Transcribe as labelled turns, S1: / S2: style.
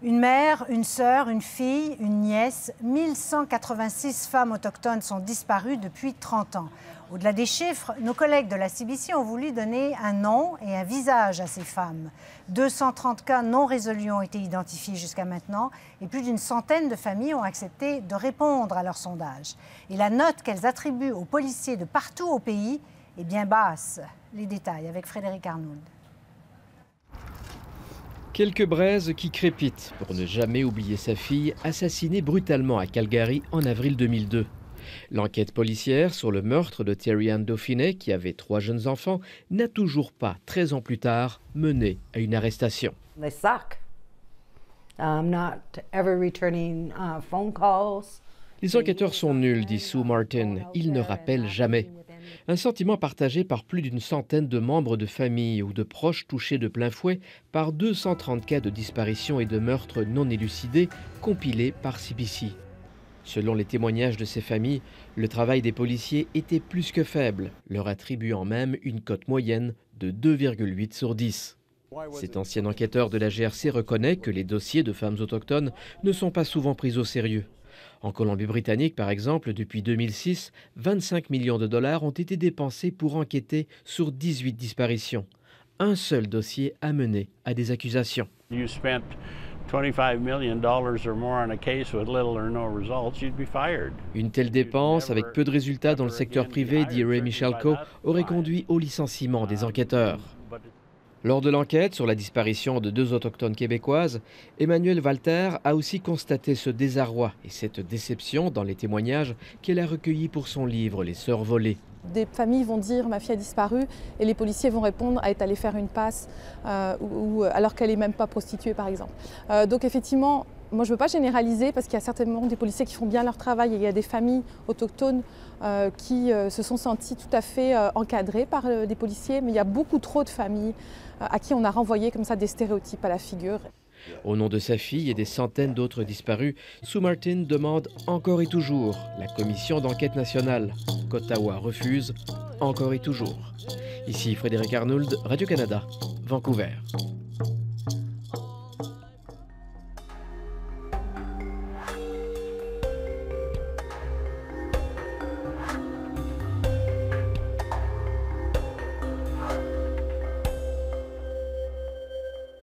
S1: Une mère, une sœur, une fille, une nièce, 1186 femmes autochtones sont disparues depuis 30 ans. Au-delà des chiffres, nos collègues de la CBC ont voulu donner un nom et un visage à ces femmes. 230 cas non résolus ont été identifiés jusqu'à maintenant et plus d'une centaine de familles ont accepté de répondre à leur sondage. Et la note qu'elles attribuent aux policiers de partout au pays est bien basse. Les détails avec Frédéric Arnould.
S2: Quelques braises qui crépitent pour ne jamais oublier sa fille, assassinée brutalement à Calgary en avril 2002. L'enquête policière sur le meurtre de Terry Ann Dauphiné, qui avait 3 jeunes enfants, n'a toujours pas, 13 ans plus tard, mené à une arrestation.
S3: They suck. I'm not ever returning phone calls.
S2: Les enquêteurs sont nuls, dit Sue Martin. Ils ne rappellent jamais. Un sentiment partagé par plus d'une centaine de membres de famille ou de proches touchés de plein fouet par 230 cas de disparition et de meurtres non élucidés compilés par CBC. Selon les témoignages de ces familles, le travail des policiers était plus que faible, leur attribuant même une cote moyenne de 2,8 sur 10. Cet ancien enquêteur de la GRC reconnaît que les dossiers de femmes autochtones ne sont pas souvent pris au sérieux. En Colombie-Britannique, par exemple, depuis 2006, 25 millions de dollars ont été dépensés pour enquêter sur 18 disparitions. Un seul dossier a mené à des accusations.
S4: You spent $25 million or more on a case with little or no results, you'd be fired.
S2: Une telle dépense, avec peu de résultats dans le secteur privé, dit Ray Michalko, aurait conduit au licenciement des enquêteurs. Lors de l'enquête sur la disparition de 2 autochtones québécoises, Emmanuel Walter a aussi constaté ce désarroi et cette déception dans les témoignages qu'elle a recueillis pour son livre « Les Sœurs volées ».
S5: Des familles vont dire « ma fille a disparu » et les policiers vont répondre « elle est allée faire une passe alors qu'elle n'est même pas prostituée par exemple ». Donc effectivement, moi je ne veux pas généraliser parce qu'il y a certainement des policiers qui font bien leur travail et il y a des familles autochtones qui se sont senties tout à fait encadrées par des policiers, mais il y a beaucoup trop de familles à qui on a renvoyé comme ça des stéréotypes à la figure.
S2: Au nom de sa fille et des centaines d'autres disparus, Sue Martin demande encore et toujours la commission d'enquête nationale. qu'Ottawa refuse encore et toujours. Ici Frédéric Arnould, Radio-Canada, Vancouver.